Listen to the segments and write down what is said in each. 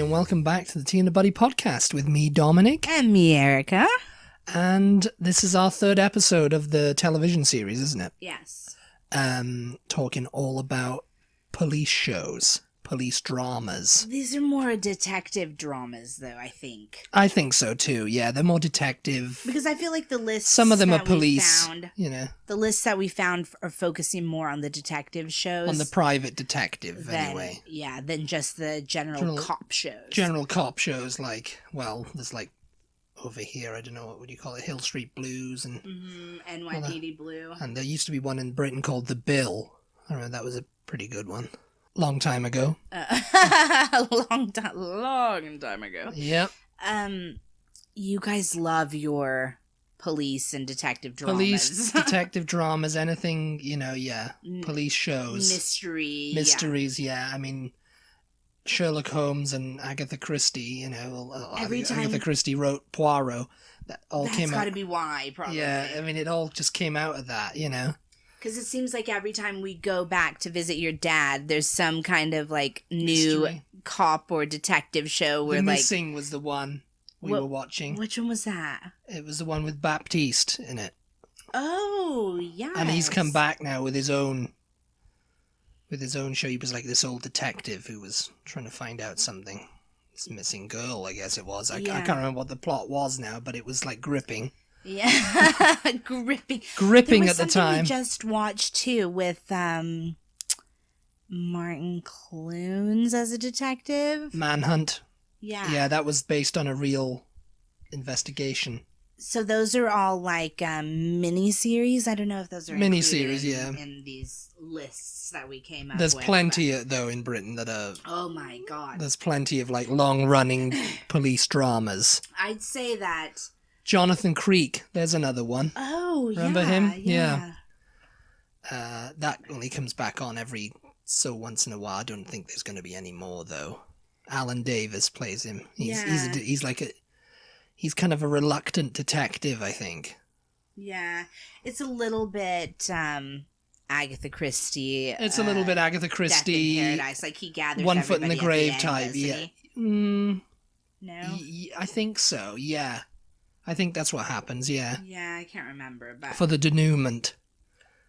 and welcome back to the Tea and the Butty podcast with me, Dominic. And me, Erica. And this is our third episode of the television series, isn't it? Yes. Talking all about police shows, police dramas. These are more detective dramas, though, I think. I think so, too. Yeah, they're more detective. Because I feel like the lists some of them that are police, found, you know. The lists that we found are focusing more on the detective shows. On the private detective, anyway. Yeah, than just the general cop shows. General cop shows, like, well, there's like, over here, I don't know, what would you call it, Hill Street Blues and... NYPD Blue. And there used to be one in Britain called The Bill. I remember that was a pretty good one. Long time ago. long time ago. Yep. You guys love your police and detective dramas. Police, detective dramas, anything, you know, yeah. Police shows. Mysteries, yeah. I mean, Sherlock Holmes and Agatha Christie, you know. Agatha Christie wrote Poirot. That all came out. That's gotta be why, probably. Yeah, I mean, it all just came out of that, you know. Because it seems like every time we go back to visit your dad, there's some kind of, like, new mystery. Cop or detective show where, The like... Missing was the one we were watching. Which one was that? It was the one with Baptiste in it. Oh, yeah. And he's come back now with his own show. He was like this old detective who was trying to find out something. This missing girl, I guess it was. I can't remember what the plot was now, but it was, like, gripping. Yeah, gripping At the time. We just watched too with Martin Clunes as a detective. Manhunt. Yeah, that was based on a real investigation. So those are all like mini-series. I don't know if those are mini-series. Yeah, in these lists that we came up There's with. plenty though in Britain that are. Oh my god. There's plenty of like long-running police dramas. I'd say that. Jonathan Creek, there's another one. Oh, remember him? Yeah. That only comes back on every so once in a while. I don't think there's going to be any more though. Alan Davis plays him. He's kind of a reluctant detective, I think. Yeah, it's a little bit Agatha Christie. It's a little bit Agatha Christie. Death in Paradise, like he gathers one foot in the grave end, type. Yeah. No. I think so. Yeah. I think that's what happens, yeah. Yeah, I can't remember, but... For the denouement.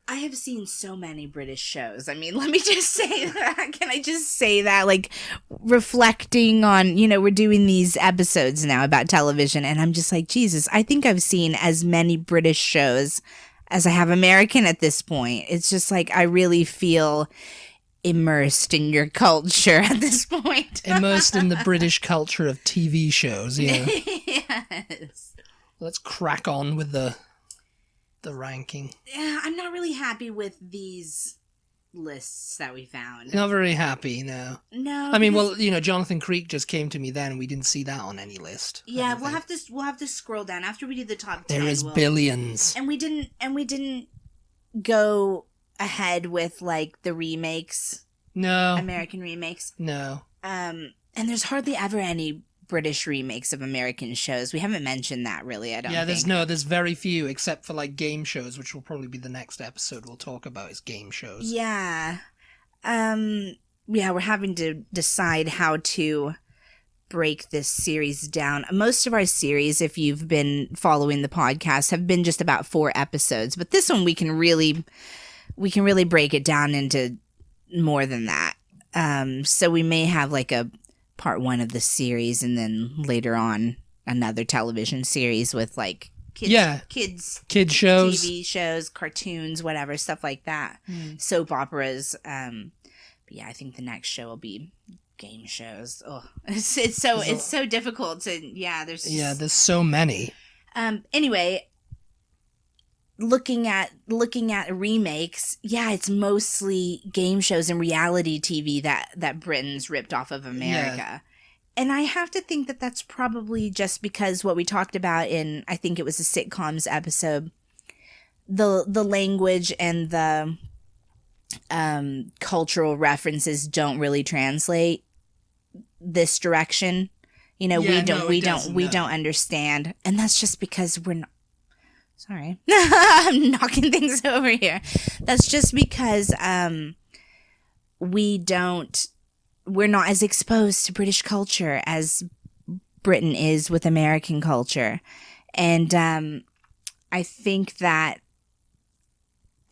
I have seen so many British shows. I mean, let me just say that. Can I just say that? Like, reflecting on, you know, we're doing these episodes now about television, and I'm just like, Jesus, I think I've seen as many British shows as I have American at this point. It's just like, I really feel immersed in your culture at this point. Immersed in the British culture of TV shows, yeah. Yes. Let's crack on with the ranking. Yeah, I'm not really happy with these lists that we found. Not very happy, no. No. I mean, well, you know, Jonathan Creek just came to me then, and we didn't see that on any list. Yeah, we'll have to scroll down after we do the top 10. There is billions. And we didn't go ahead with like the remakes. No. American remakes. No. And there's hardly ever any British remakes of American shows. We haven't mentioned that really, I don't think. There's very few, except for like game shows, which will probably be the next episode we'll talk about is game shows. Yeah. We're having to decide how to break this series down. Most of our series, if you've been following the podcast, have been just about 4 episodes, but this one we can really break it down into more than that. So we may have like a part 1 of the series, and then later on another television series with like kids shows, TV shows, cartoons, whatever, stuff like that, soap operas. But yeah, I think the next show will be game shows. Oh, it's so difficult to there's so many. Anyway, looking at remakes, it's mostly game shows and reality TV that Britain's ripped off of America. Yeah. And I have to think that that's probably just because what we talked about in, I think it was a sitcoms episode, the language and the cultural references don't really translate this direction. You know, we don't understand. And that's just because we're not. Sorry. I'm knocking things over here. That's just because we don't we're not as exposed to British culture as Britain is with American culture. And I think that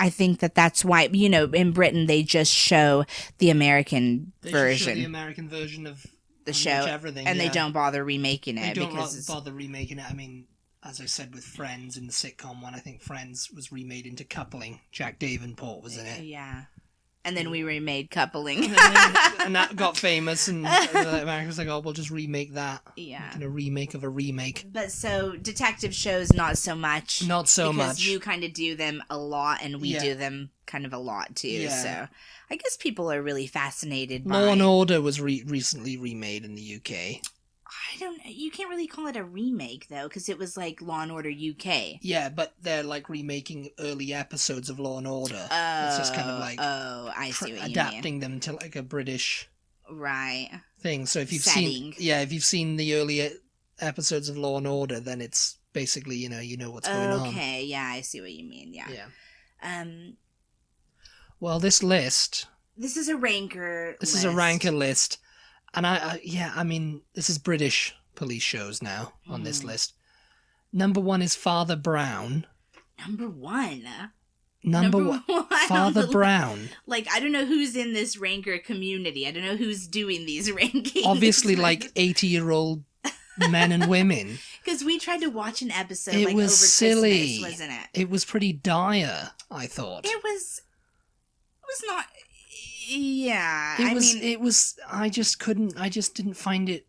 that's why, you know, in Britain they just show the American version. Show the American version of the show, everything, and they don't bother remaking it. They don't bother remaking it. I mean, as I said with Friends in the sitcom one, I think Friends was remade into Coupling. Jack Davenport was in it. Yeah. And then we remade Coupling. and that got famous, and America was like, oh, we'll just remake that. Yeah. Making a remake of a remake. But so, detective shows, not so much. Not so much. Because you kind of do them a lot, and we do them kind of a lot, too. Yeah. So, I guess people are really fascinated by... Law and Order was recently remade in the UK. You can't really call it a remake, though, because it was like Law and Order UK. Yeah, but they're like remaking early episodes of Law and Order. It's just kind of like I see what you adapting mean. them to like a British right thing. So if you've setting. if you've seen the early episodes of Law and Order, then it's basically you know what's going on. Okay, yeah, I see what you mean. Yeah. Well, this list. This is a ranker. This is a ranker list. And I mean, this is British police shows now on this list. Number 1 is Father Brown. Number one. Father Brown. Like, I don't know who's in this ranker community. I don't know who's doing these rankings. Obviously, like 80-year-old men and women. Because we tried to watch an episode it was over silly. Christmas, wasn't it? It was pretty dire, I thought. It was not... Yeah, I just didn't find it,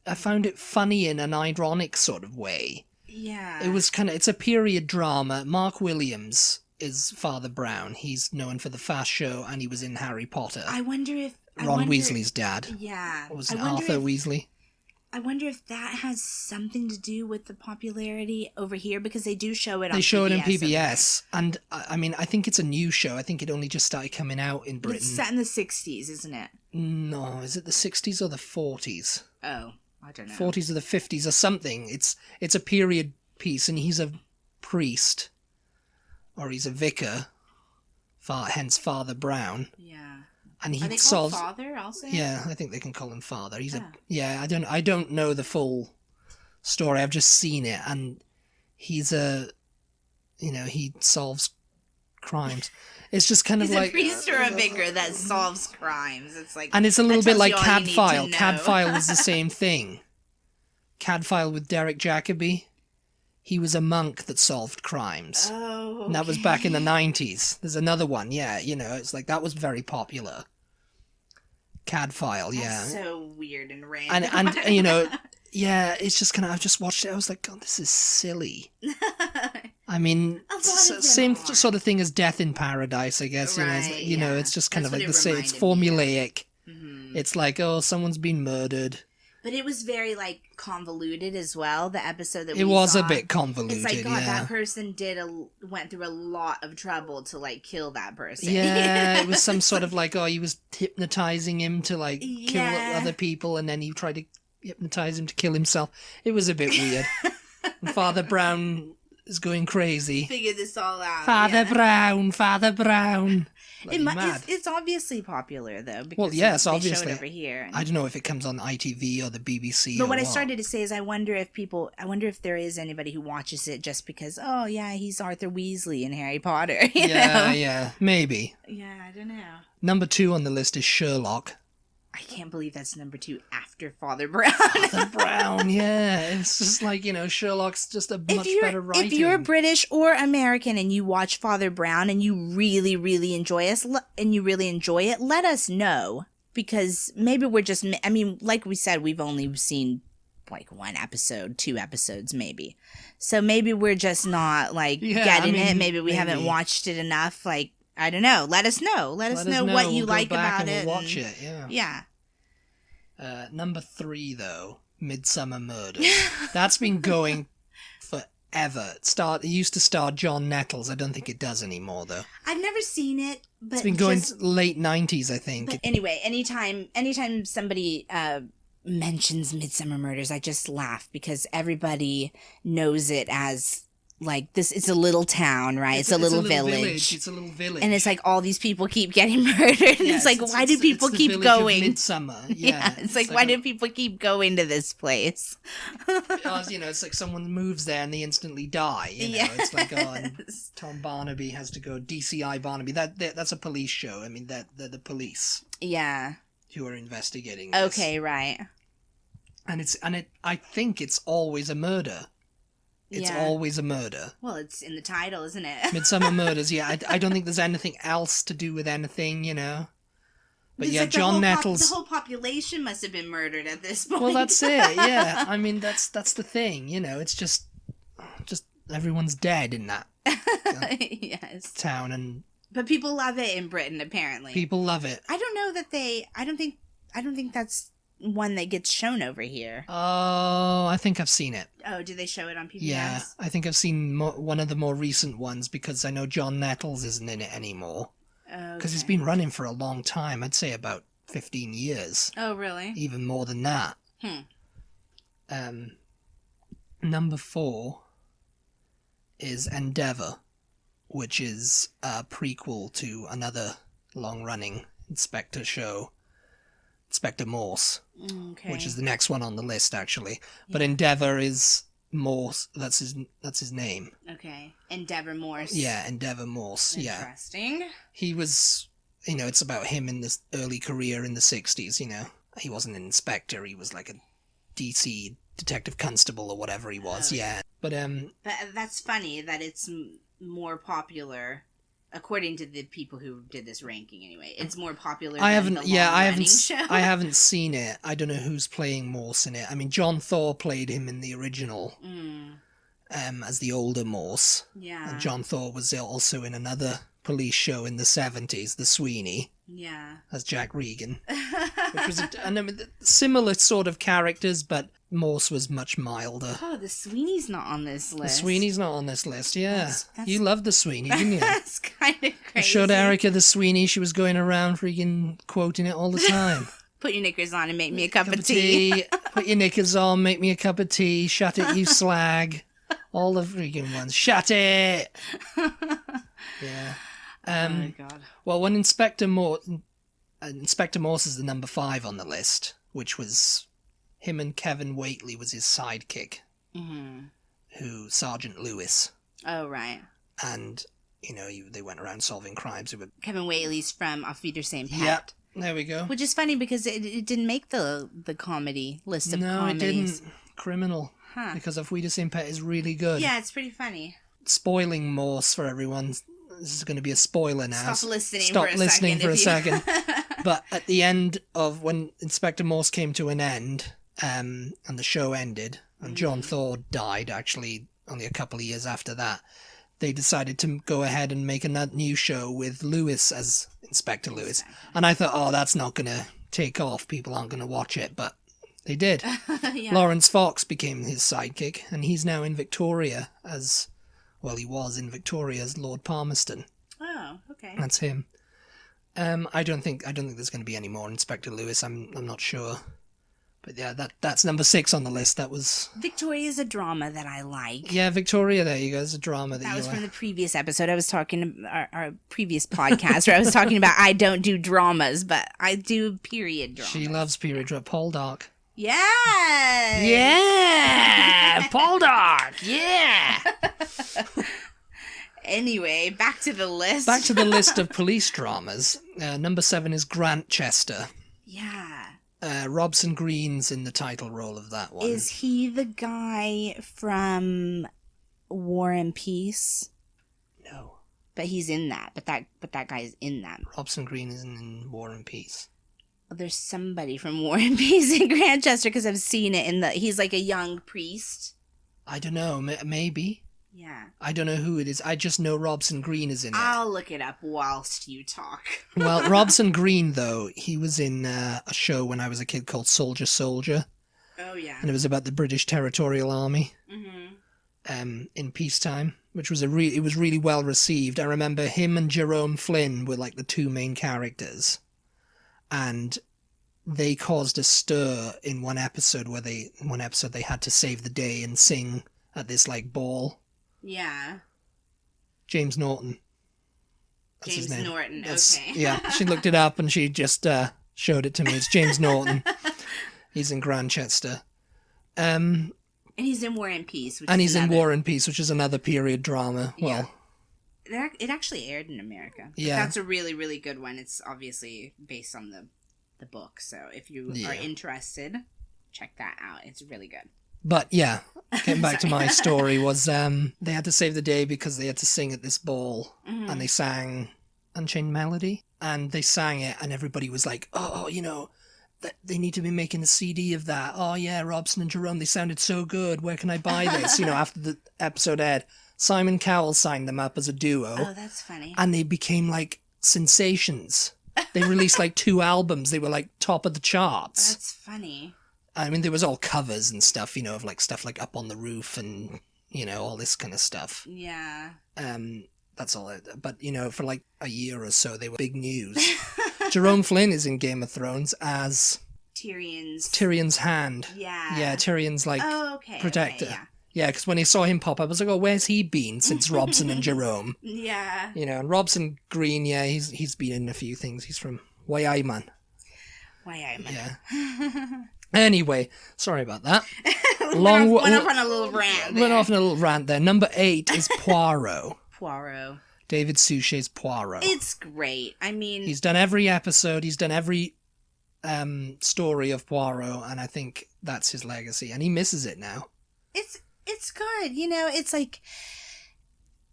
I found it funny in an ironic sort of way. Yeah. It's a period drama. Mark Williams is Father Brown. He's known for the Fast Show, and he was in Harry Potter. Ron Weasley's dad. Yeah. What was it, Arthur Weasley? I wonder if that has something to do with the popularity over here, because they do show it on PBS. They show it on PBS, and I mean, I think it's a new show. I think it only just started coming out in Britain. It's set in the 60s, isn't it? No, is it the 60s or the 40s? Oh, I don't know. 40s or the 50s or something. It's a period piece, and he's a priest, or he's a vicar, hence Father Brown. Yeah. And he Are they called Father also? Yeah, I think they can call him Father. I don't know the full story. I've just seen it, and he solves crimes. It's just kind of like... He's a priest or a vicar that solves crimes. It's like... And it's a little bit like Cadfael. Cadfael was the same thing. Cadfael with Derek Jacobi. He was a monk that solved crimes. Oh, okay. And that was back in the 90s. There's another one, it's like that was very popular. Cadfael, yeah. That's so weird and random. And it's just kind of, I just watched it, I was like, God, this is silly. I mean, same sort of thing as Death in Paradise, I guess. Right, it's just kind of like the same. It's formulaic. Mm-hmm. It's like, oh, someone's been murdered. But it was very, like, convoluted as well, the episode that we saw. It was a bit convoluted, It's like, God, that person went through a lot of trouble to, like, kill that person. Yeah, it was some sort of, like, he was hypnotizing him to, like, kill other people, and then he tried to hypnotize him to kill himself. It was a bit weird. And Father Brown is going crazy. Figure this all out. Father Brown. It's obviously popular, though. Because well, yes, they obviously. show it over here. I don't know if it comes on ITV or the BBC. But what I started to say is, I wonder if there is anybody who watches it just because, oh yeah, he's Arthur Weasley in Harry Potter. You know? Yeah, maybe. Yeah, I don't know. Number 2 on the list is Sherlock. I can't believe that's number 2 after Father Brown. Father Brown, yeah. It's just like, Sherlock's just a much better writing. If you're British or American and you watch Father Brown and you really, really enjoy it, let us know. Because maybe we're just, like we said, we've only seen like 1 episode, 2 episodes maybe. So maybe we're just not getting it. Maybe we haven't watched it enough. Like, I don't know. Let us know. Let us know what you like about it. We'll watch it, yeah. Number 3, though, Midsummer Murders. That's been going forever. It used to star John Nettles. I don't think it does anymore, though. I've never seen it, but it's been going late 90s, I think. But anyway, anytime somebody mentions Midsummer Murders, I just laugh because everybody knows it as like this, it's a little town, right? It's a little village. It's a little village. And it's like all these people keep getting murdered. And it's like, why do people keep going? Midsummer. Yeah. It's like, why do people keep going to this place? Because, it's like someone moves there and they instantly die. It's like, and Tom Barnaby has to go, DCI Barnaby. That's a police show. I mean, they're the police. Yeah. Who are investigating this. Okay, right. And I think it's always a murder. It's always a murder. Well, it's in the title, isn't it? Midsummer Murders, yeah. I don't think there's anything else to do with anything, But it's yeah, like John Nettles... the whole population must have been murdered at this point. Well, that's it, yeah. I mean, that's the thing, It's just everyone's dead in that yes. town. But people love it in Britain, apparently. People love it. I don't know that I don't think that's one that gets shown over here. Oh, I think I've seen it. Oh, do they show it on PBS? Yeah, I think I've seen one of the more recent ones because I know John Nettles isn't in it anymore. Because it's been running for a long time. I'd say about 15 years. Oh, really? Even more than that. Number 4 is Endeavour, which is a prequel to another long-running Inspector show, Inspector Morse, which is the next one on the list, actually. Yeah. But Endeavour is Morse. That's his name. Okay, Endeavour Morse. Yeah, Endeavour Morse. Interesting. Yeah. He was, it's about him in this early career in the 60s. He wasn't an inspector. He was like a DC detective constable or whatever he was. Yeah. But that's funny that it's more popular. According to the people who did this ranking, anyway, it's more popular. I haven't seen it. I don't know who's playing Morse in it. I mean, John Thor played him in the original, as the older Morse. Yeah. And John Thor was also in another police show in the 70s, The Sweeney. Yeah. As Jack Regan, which was similar sort of characters, but Morse was much milder. Oh, The Sweeney's not on this list. The Sweeney's not on this list, yeah. You loved The Sweeney, didn't you? That's kind of crazy. I showed Erica The Sweeney. She was going around freaking quoting it all the time. Put your knickers on and make me a cup of tea. Put your knickers on, make me a cup of tea. Shut it, you slag. All the freaking ones. Shut it! Yeah. Oh my God. Well, when Inspector Morse is the number 5 on the list, which was him and Kevin Whately was his sidekick, who Sergeant Lewis. Oh, right. And, they went around solving crimes. Kevin Whately's from Auf Wiedersehen, Pet. Yep, there we go. Which is funny because it didn't make the comedy list of comedies. No, it didn't. Criminal. Huh. Because Auf Wiedersehen, Pet is really good. Yeah, it's pretty funny. Spoiling Morse for everyone. This is going to be a spoiler now. Stop listening for a second. But at the end of when Inspector Morse came to an end, and the show ended, and John Thor died actually only a couple of years after that, they decided to go ahead and make a new show with Lewis as Inspector Lewis. And I thought, that's not going to take off. People aren't going to watch it, but they did. Yeah. Lawrence Fox became his sidekick, and he's now in Victoria as... Well, he was in Victoria as Lord Palmerston. Oh, okay. That's him. I don't think there's going to be any more Inspector Lewis. I'm not sure. But yeah, that's number 6 on the list. That was... Victoria's a drama that I like. Yeah, Victoria, there you go. It's a drama that was from the previous episode. I was talking... Our previous podcast where I was talking about I don't do dramas, but I do period dramas. She loves period drama. Poldark. Yeah. Yeah. Poldark. Yeah. Anyway, back to the list. Back to the list of police dramas. Number 7 is Grantchester. Yeah. Robson Green's in the title role of that one. Is he the guy from War and Peace? No. But he's in that. But that guy's in that. Robson Green isn't in War and Peace. There's somebody from War and Peace in Grantchester because I've seen it he's like a young priest. I don't know, maybe. Yeah. I don't know who it is. I just know Robson Green is in it. I'll look it up whilst you talk. Well, Robson Green, though, he was in a show when I was a kid called Soldier Soldier. Oh, yeah. And it was about the British Territorial Army in peacetime, which was it was really well received. I remember him and Jerome Flynn were like the 2 main characters. And they caused a stir in one episode where they had to save the day and sing at this like ball. Yeah. James Norton. That's James his name. Norton, okay. Yeah, she looked it up and she just showed it to me. It's James Norton. He's in Grantchester. And he's in War and Peace. In War and Peace, which is another period drama. Yeah. Well, it actually aired in America. Yeah. That's a really, really good one. It's obviously based on the book. So if you are interested, check that out. It's really good. But yeah, getting back to my story was they had to save the day because they had to sing at this ball, and they sang Unchained Melody, and they sang it, and everybody was like, oh, you know, they need to be making a CD of that. Oh yeah, Robson and Jerome, they sounded so good. Where can I buy this? You know, after the episode aired, Simon Cowell signed them up as a duo. Oh, that's funny. And they became like sensations. They released like 2 albums. They were like top of the charts. That's funny. I mean, there was all covers and stuff, you know, of like stuff like Up on the Roof and, you know, all this kind of stuff. Yeah. That's all. But, you know, for like a year or so, they were big news. Jerome Flynn is in Game of Thrones as Tyrion's hand. Yeah. Yeah, Tyrion's like protector. Okay, yeah. Yeah, because when he saw him pop up, I was like, oh, where's he been since Robson and Jerome? Yeah. You know, and Robson Green, yeah, he's been in a few things. He's from Waiaiman. Yeah. Anyway, sorry about that. Went off on a little rant there. Went off on a little rant there. Number 8 is Poirot. Poirot. David Suchet's Poirot. It's great. I mean... He's done every episode. He's done every story of Poirot, and I think that's his legacy. And he misses it now. It's good. You know, it's like...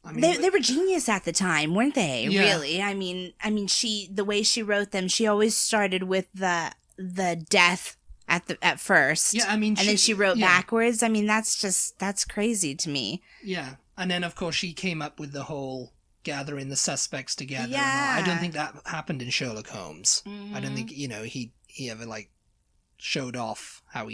I mean, they were genius at the time, weren't they? Yeah. Really? I mean, the way she wrote them, she always started with the death at first. Yeah, I mean, and then she wrote backwards. I mean, that's crazy to me. Yeah, and then of course she came up with the whole gathering the suspects together. Yeah, I don't think that happened in Sherlock Holmes. Mm-hmm. I don't think he ever like showed off how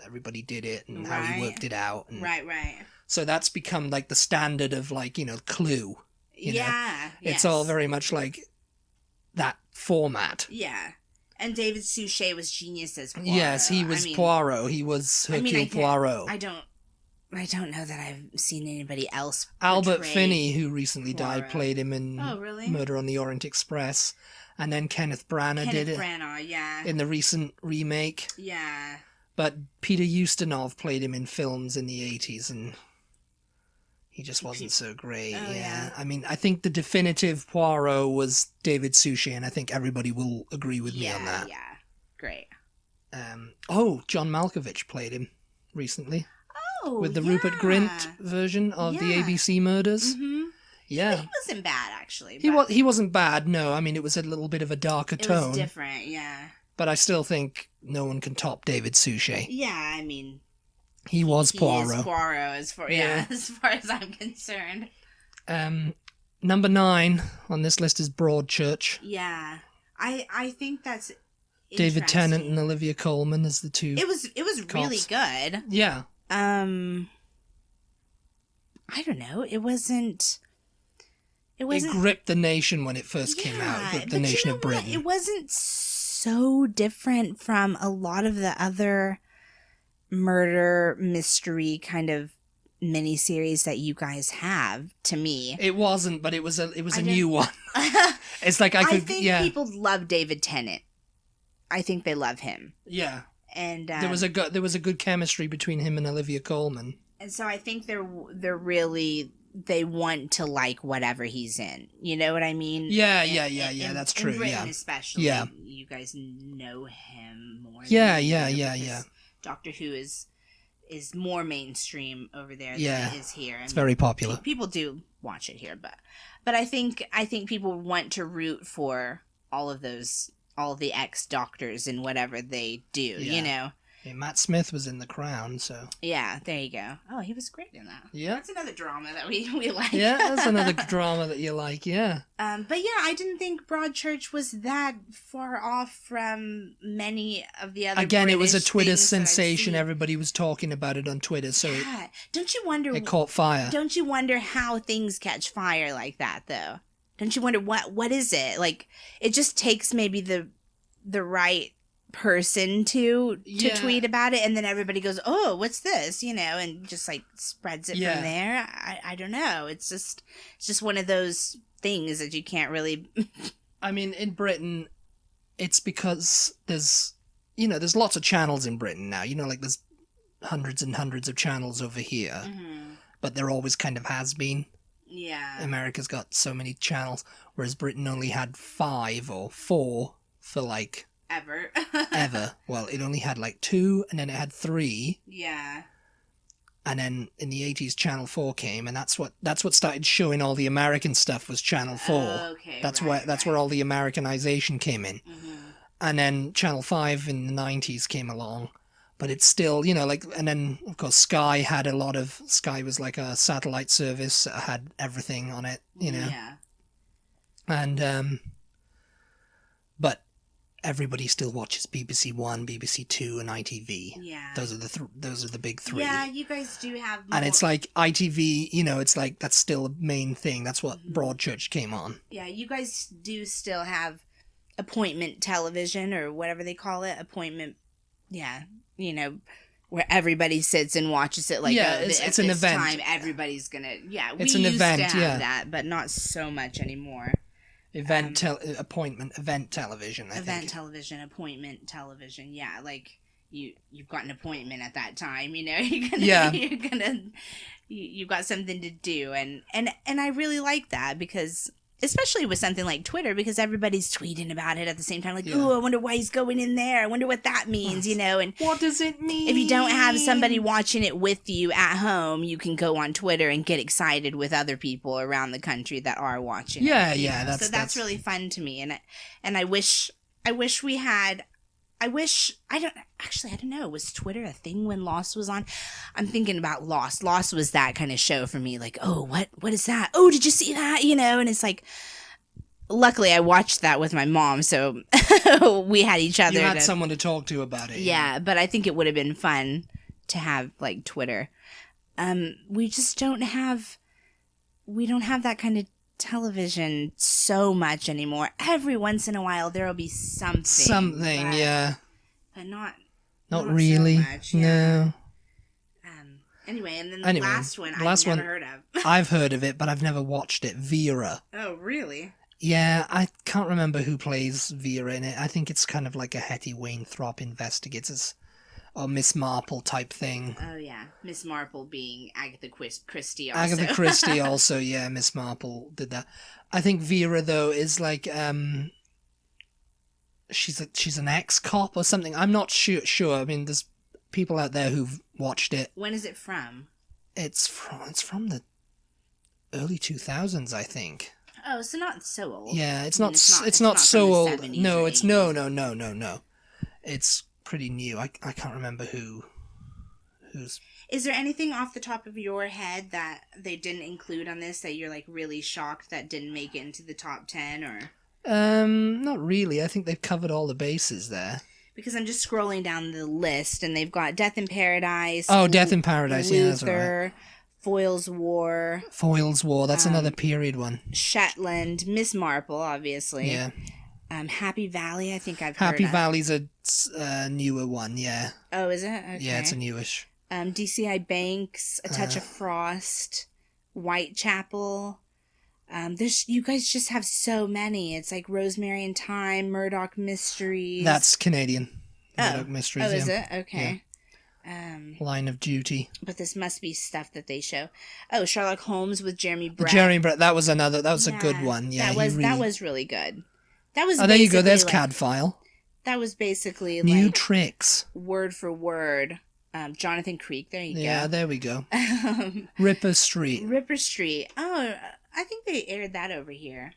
everybody did it and how he worked it out. And right. So that's become like the standard of like, you know, Clue. You know? It's all very much like that format. Yeah. And David Suchet was genius as Poirot. Yes, he was Poirot. He was Hercule Poirot. I don't know that I've seen anybody else. Albert Finney, who recently Poirot. died, played him in Murder on the Orient Express. And then Kenneth Branagh did it. In the recent remake. Yeah. But Peter Ustinov played him in films in the 80s, and he just wasn't so great. Yeah. I mean, I think the definitive Poirot was David Suchet, and I think everybody will agree with me on that. Yeah, great. John Malkovich played him recently. Oh, with the Rupert Grint version of the ABC Murders. Mm-hmm. Yeah. He wasn't bad, actually. He wasn't bad, no. I mean, it was a little bit of a darker tone. It was different, yeah. But I still think no one can top David Suchet. Yeah, I mean... He was Poirot. He is Poirot, as far as I'm concerned. Number 9 on this list is Broadchurch. Yeah. I think that's David Tennant and Olivia Colman as the two. It was really good. Yeah. I don't know. It wasn't... It gripped the nation when it first came out. It gripped the nation of Britain. It wasn't so different from a lot of the other murder mystery kind of miniseries that you guys have. To me, it wasn't, but it was a new one. It's like I think people love David Tennant. I think they love him. Yeah, and there was a good chemistry between him and Olivia Colman. And so I think they're really. They want to like whatever he's in. You know what I mean? Yeah, that's true. In Britain, yeah, especially. Yeah, you guys know him more. Yeah. Doctor Who is more mainstream over there than it is here. It's very popular. People do watch it here, but I think people want to root for all of the ex-doctors and whatever they do. You know. Yeah, Matt Smith was in The Crown, so... Yeah, there you go. Oh, he was great in that. Yeah. That's another drama that we like. Yeah, that's another drama that you like, yeah. But yeah, I didn't think Broadchurch was that far off from many of the other Again, British it was a Twitter sensation. I've seen. Everybody was talking about it on Twitter, so Don't you wonder... It caught fire. Don't you wonder how things catch fire like that, though? Don't you wonder what is it? Like, it just takes maybe the right person to tweet about it, and then everybody goes, oh, what's this, and just like spreads it from there. I don't know, it's just one of those things that you can't really I mean, in Britain, it's because there's lots of channels in Britain now, like there's hundreds and hundreds of channels over here, but there always kind of has been. America's got so many channels, whereas Britain only had 5 or 4 for like ever. Well, it only had like 2, and then it had 3. Yeah. And then in the 80s, Channel 4 came, and that's what started showing all the American stuff was Channel 4. Okay. That's where all the Americanization came in. And then Channel 5 in the 90s came along. But it's still, and then, of course, Sky was like a satellite service that had everything on it, Yeah. And, but everybody still watches BBC One, BBC Two, and ITV. Yeah. Those are the big 3. Yeah, you guys do have more. And it's like ITV, it's like that's still a main thing. That's what Broadchurch came on. Yeah, you guys do still have appointment television or whatever they call it. Appointment, yeah. Where everybody sits and watches it. Like, it's an event. Time, everybody's gonna. Yeah, it's an event. To have that, but not so much anymore. Appointment event television. I event think. Television, appointment television. Yeah, like you've got an appointment at that time. You've got something to do, and I really like that because. Especially with something like Twitter, because everybody's tweeting about it at the same time. Like, oh, I wonder why he's going in there. I wonder what that means, And what does it mean? If you don't have somebody watching it with you at home, you can go on Twitter and get excited with other people around the country that are watching. Yeah. That's really fun to me, and I wish we had. I don't know. Was Twitter a thing when Lost was on? I'm thinking about Lost. Lost was that kind of show for me. Like, oh, what is that? Oh, did you see that? And it's like, luckily I watched that with my mom. So we had each other. You had someone to talk to about it. Yeah. But I think it would have been fun to have like Twitter. We just don't have that kind of television so much anymore. Every once in a while there will be something, but not really, so much, no. Anyway, and then the last one I've never heard of. I've heard of it, but I've never watched it. Vera. Oh, really? Yeah, I can't remember who plays Vera in it. I think it's kind of like a Hetty Wainthropp investigates or Miss Marple type thing. Oh, yeah. Miss Marple being Agatha Christie also. Agatha Christie also, yeah. Miss Marple did that. I think Vera, though, is like... she's an ex-cop or something. I'm not sure. I mean, there's people out there who've watched it. When is it from? It's from the early 2000s, I think. Oh, so not so old. Yeah, it's not so old. No, it's no. It's pretty new. I can't remember who's. Is there anything off the top of your head that they didn't include on this that you're like really shocked that didn't make it into the top 10 or? Not really. I think they've covered all the bases there. Because I'm just scrolling down the list and they've got Death in Paradise. Oh, Death in Paradise. Luther, yeah, that's right. Foyle's War. That's another period one. Shetland, Miss Marple, obviously. Yeah. Happy Valley, I think I've heard Happy of. Valley's a newer one, yeah. Oh, is it? Okay. Yeah, it's a newish. DCI Banks, A Touch of Frost, Whitechapel. You guys just have so many. It's like Rosemary and Thyme, Murdoch Mysteries. That's Canadian. Murdoch Mysteries. Oh, is it? Okay. Yeah. Line of Duty. But this must be stuff that they show. Oh, Sherlock Holmes with Jeremy Brett. Jeremy Brett. That was a good one. Yeah, that was really good. That was. Oh, there you go. There's Cadfael. That was basically New Tricks. Word for word. Jonathan Creek. There you go. Yeah, there we go. Ripper Street. Oh, I think they aired that over here.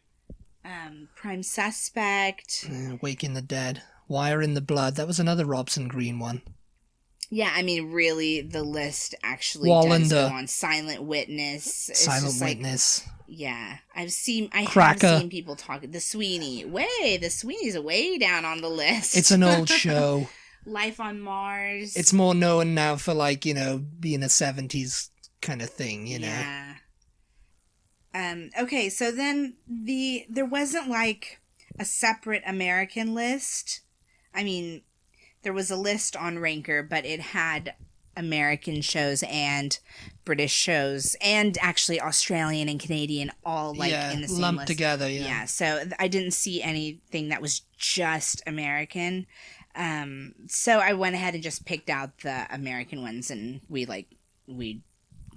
Prime Suspect. Waking the Dead. Wire in the Blood. That was another Robson Green one. Yeah, I mean, really, the list actually does go on. Silent Witness. Silent Witness. Yeah, I have seen people talking. The Sweeney's way down on the list. It's an old show. Life on Mars. It's more known now for being a 70s kind of thing, Yeah. Okay, so then there wasn't like a separate American list. I mean, there was a list on Ranker, but it had American shows and British shows and actually Australian and Canadian all like in the same lumped list together. Yeah. So I didn't see anything that was just American. So I went ahead and just picked out the American ones, and we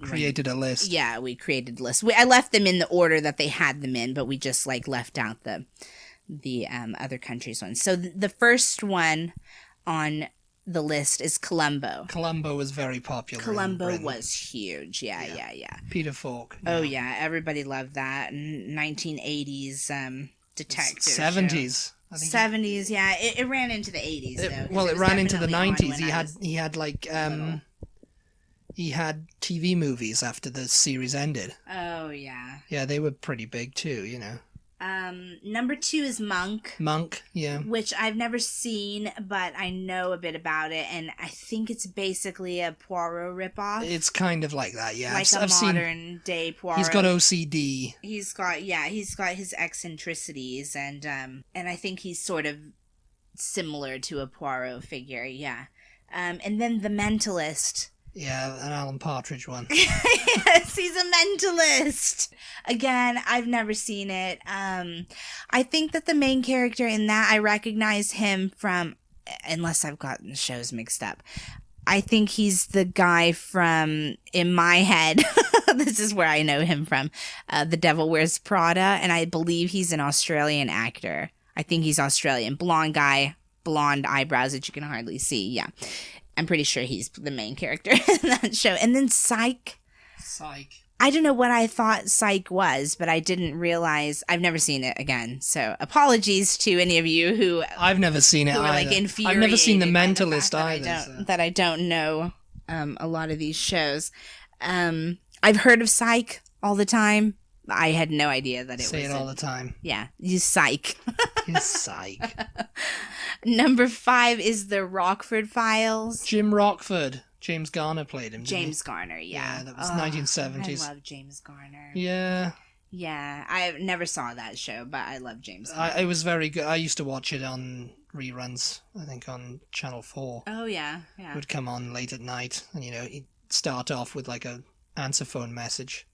created a list. Yeah, we created a list. I left them in the order that they had them in, but we just like left out the other countries ones. So the first one on the list is Columbo. Columbo was very popular. Columbo was huge. Yeah. Peter Falk. Oh yeah, everybody loved that. 1980s detective 70s. I think 70s, yeah. It ran into the 80s though. It ran into the 90s. He had like he had TV movies after the series ended. Oh yeah. Yeah, they were pretty big too, you know. Number 2 is Monk. Monk, yeah. Which I've never seen, but I know a bit about it, and I think it's basically a Poirot ripoff. It's kind of like that, yeah. Like I've modern day Poirot. He's got OCD. He's got his eccentricities, and I think he's sort of similar to a Poirot figure, yeah. And then The Mentalist. Yeah, an Alan Partridge one. Yes, he's a mentalist. Again, I've never seen it. I think that the main character in that, I recognize him from, unless I've gotten the shows mixed up, I think he's the guy from, in my head, this is where I know him from, The Devil Wears Prada, and I believe he's an Australian actor. I think he's Australian. Blonde guy, blonde eyebrows that you can hardly see, yeah. I'm pretty sure he's the main character in that show. And then Psych. I don't know what I thought Psych was, but I didn't realize. I've never seen it again. So apologies to any of you who... I've never seen it either. Like infuriated. I've never seen The Mentalist either. That I don't know a lot of these shows. I've heard of Psych all the time. I had no idea that it was... Say it all the time. Yeah, you Psych. You Psych. Number 5 is The Rockford Files. Jim Rockford. James Garner played him. James Garner, yeah. Yeah, that was 1970s. I love James Garner. Yeah. Yeah, I never saw that show, but I love James Garner. It was very good. I used to watch it on reruns, I think on Channel 4. Oh, yeah. It would come on late at night, and, he'd start off with, like, a answer phone message.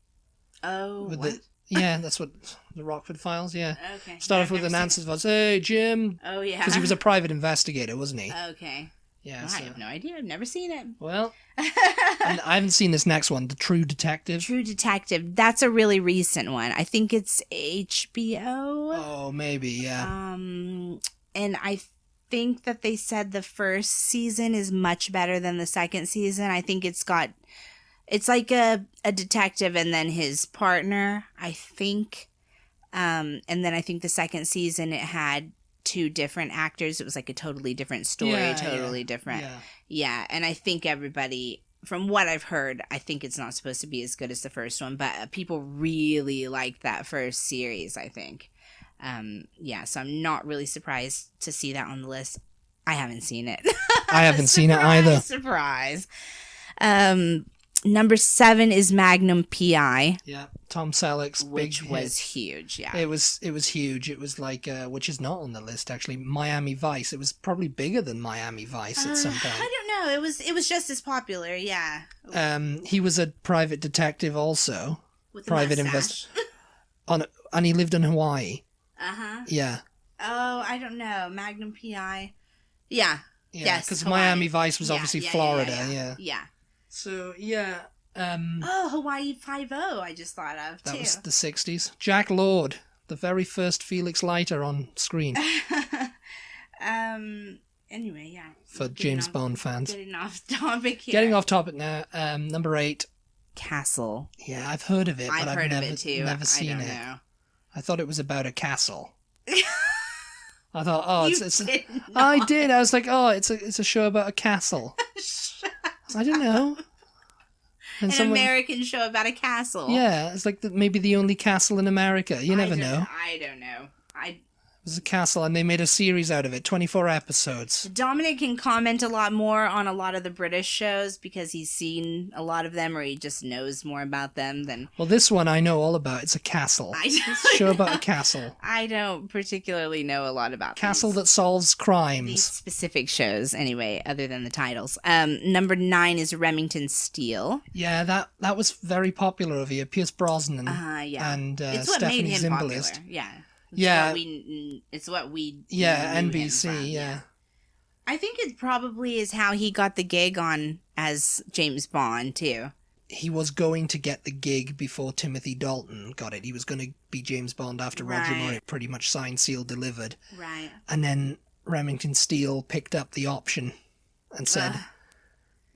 Oh, what? Yeah, that's what the Rockford Files. Yeah. Okay. Start off with an answer phone. Hey, Jim. Oh yeah. Because he was a private investigator, wasn't he? Okay. Yeah. Well, I have no idea. I've never seen it. Well, and I haven't seen this next one, The True Detective. True Detective. That's a really recent one. I think it's HBO. Oh, maybe. Yeah. And I think that they said the first season is much better than the second season. I think it's like a detective and then his partner, I think. And then I think the second season it had 2 different actors. It was like a totally different story, different. Yeah, and I think everybody, from what I've heard, I think it's not supposed to be as good as the first one, but people really liked that first series, I think. So I'm not really surprised to see that on the list. I haven't seen it. I haven't seen it either. Surprise. Number 7 is Magnum P.I. Yeah, Tom Selleck's which big was hit. Huge. Yeah, it was huge. It was like, which is not on the list actually. Miami Vice. It was probably bigger than Miami Vice at some point. I don't know. It was just as popular. Yeah. He was a private detective also. With private investigator. And he lived in Hawaii. Yeah. Oh, I don't know. Magnum P.I. Yeah. Yes. Because Miami Vice was obviously Florida. Yeah. So, yeah. Hawaii 5-0, I just thought of, too. That was the 60s. Jack Lord, the very first Felix Leiter on screen. Anyway, yeah. For James Bond fans. Getting off topic here. Getting off topic now. Number 8. Castle. Yeah, I've heard of it, but I've heard of it, too. Never seen I don't it. know. I thought it was about a castle. I thought, it's I did. I was like, it's a show about a castle. I don't know. And American show about a castle. Yeah, it's like maybe the only castle in America. You never know. I don't know. It was a castle, and they made a series out of it, 24 episodes. Dominic can comment a lot more on a lot of the British shows because he's seen a lot of them, or he just knows more about them than... Well, this one I know all about. It's a castle. It's a show about a castle. I don't particularly know a lot about castle that solves crimes. These specific shows, anyway, other than the titles. Number 9 is Remington Steele. Yeah, that was very popular over here. Pierce Brosnan and it's what Stephanie made him Zimbalist. Popular. Yeah. It's what we NBC, yeah. I think it probably is how he got the gig on as James Bond, too. He was going to get the gig before Timothy Dalton got it. He was going to be James Bond after Roger Moore, pretty much signed, sealed, delivered. Right. And then Remington Steele picked up the option and said,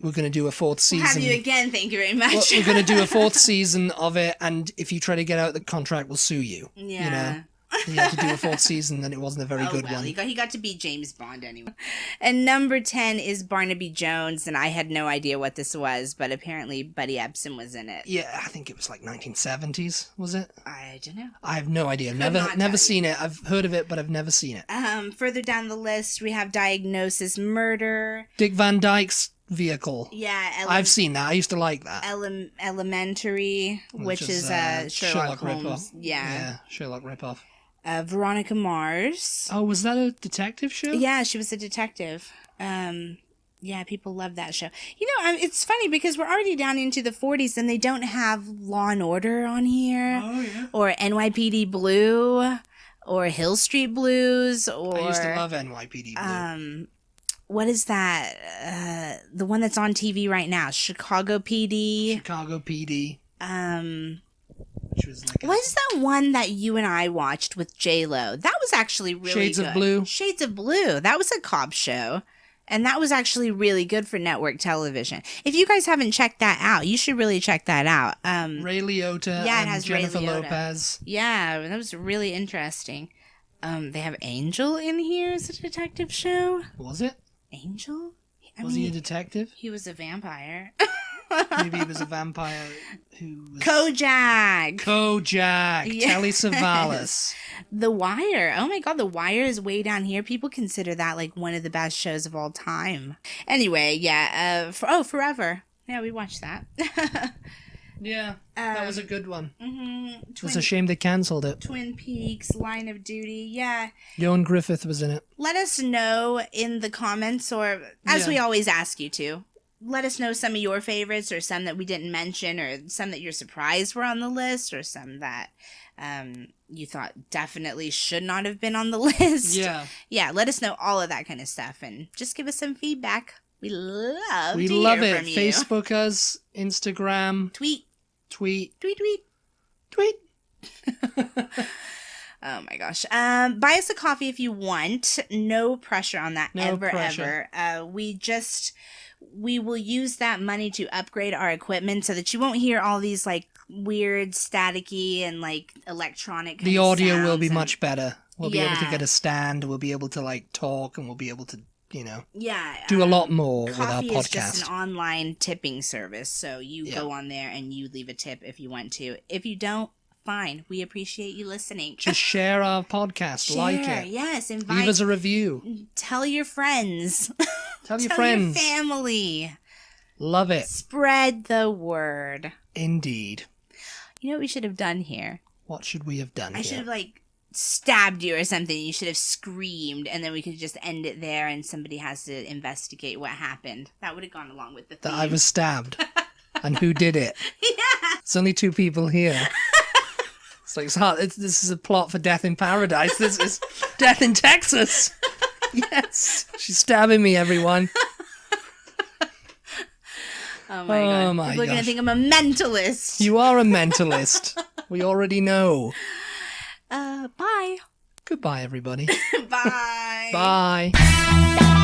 we're going to do a 4th season. Have you again, thank you very much. We're going to do a 4th season of it, and if you try to get out the contract, we'll sue you. Yeah. You know? He had to do a 4th season, and it wasn't a very good one. He got to be James Bond anyway. And number 10 is Barnaby Jones, and I had no idea what this was, but apparently Butty Ebsen was in it. Yeah, I think it was like 1970s, was it? I don't know. I have no idea. Never seen it. I've heard of it, but I've never seen it. Further down the list, we have Diagnosis Murder. Dick Van Dyke's Vehicle. Yeah. I've seen that. I used to like that. Elementary, which is Sherlock Holmes. Ripoff. Yeah, Sherlock ripoff. Veronica Mars. Oh, was that a detective show? Yeah, she was a detective. Yeah, people love that show. You know, it's funny because we're already down into the 40s and they don't have Law and Order on here. Oh, yeah. Or NYPD Blue. Or Hill Street Blues. Or I used to love NYPD Blue. What is that? The one that's on TV right now. Chicago PD. Chicago PD. Which was like what's that one that you and I watched with J-Lo? That was actually really Shades good. of Blue. Shades of Blue. That was a cop show. And that was actually really good for network television. If you guys haven't checked that out, you should really check that out. Ray Liotta and Jennifer Lopez. Yeah, that was really interesting. They have Angel in here as a detective show. Was it? Angel? Was he a detective? He was a vampire. Maybe he was a vampire who was... Kojak! Yeah. Telly Savalas. The Wire. Oh my god, The Wire is way down here. People consider that like one of the best shows of all time. Anyway, yeah. Forever. Yeah, we watched that. Yeah, that was a good one. Mm-hmm. It's a shame they cancelled it. Twin Peaks, Line of Duty, yeah. Joan Griffith was in it. Let us know in the comments, or as we always ask you to. Let us know some of your favorites, or some that we didn't mention, or some that you're surprised were on the list, or some that you thought definitely should not have been on the list. Yeah. Yeah, let us know all of that kind of stuff, and just give us some feedback. We love it. From you. Facebook us, Instagram. Tweet. Oh my gosh. Buy us a coffee if you want. No pressure on that. No pressure. Ever. We will use that money to upgrade our equipment so that you won't hear all these like weird staticky and like electronic the audio will be much better. We'll be able to get a stand, we'll be able to like talk, and we'll be able to do a lot more with our podcast. Coffee is just an online tipping service, so you go on there and you leave a tip if you want to. If you don't, fine. We appreciate you listening. Just share our podcast, like it. Yes, invite. Leave us a review. Tell your friends. Tell your friends. Your family. Love it. Spread the word. Indeed. You know what we should have done here? What should we have done here? I should have stabbed you or something. You should have screamed, and then we could just end it there, and somebody has to investigate what happened. That would have gone along with the theme. That I was stabbed. And who did it? Yeah. It's only 2 people here. It's like, it's hard. This is a plot for Death in Paradise. This is Death in Texas. Yes. She's stabbing me, everyone. Oh my god. People are going to think I'm a mentalist. You are a mentalist. We already know. Bye. Goodbye, everybody. Bye. Bye.